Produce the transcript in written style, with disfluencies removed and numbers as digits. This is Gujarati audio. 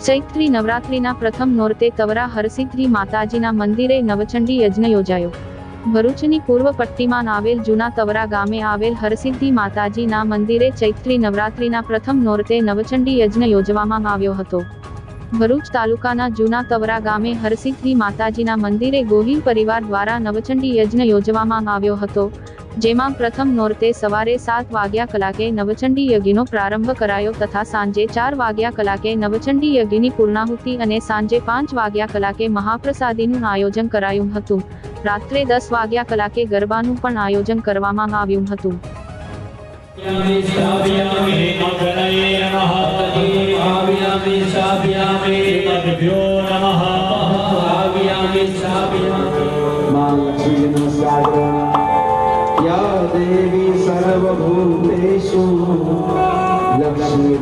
ચૈત્રી નવરાત્રિના પ્રથમ નોરતે તવરા હરસિદ્ધિ માતાજીના મંદિરે નવચંડી યજ્ઞ યોજાયો। ભરૂચની પૂર્વ પટ્ટીમાં આવેલ જૂના તવરા ગામે આવેલ હરસિદ્ધિ માતાજીના મંદિરે ચૈત્રી નવરાત્રિના પ્રથમ નોરતે નવચંડી યજ્ઞ યોજવામાં આવ્યો હતો। ભરૂચ તાલુકાના જૂના તવરા ગામે હરસિદ્ધિ માતાજીના મંદિરે ગોહિલ પરિવાર દ્વારા નવચંડી યજ્ઞ યોજવામાં આવ્યો હતો, જેમાં પ્રથમ નોરતે સવારે 7 વાગ્યા કલાકે નવચંડી યજ્ઞનો પ્રારંભ કરાયો તથા સાંજે 4 વાગ્યા કલાકે નવચંડી યજ્ઞની પૂર્ણાહુતિ અને સાંજે 5 વાગ્યા કલાકે મહાપ્રસાદીનું આયોજન કરાયું હતું। રાત્રે 10 વાગ્યા કલાકે ગરબાનું પણ આયોજન કરવામાં આવ્યું હતું। या देवी सर्वभूतेषु लक्ष्मी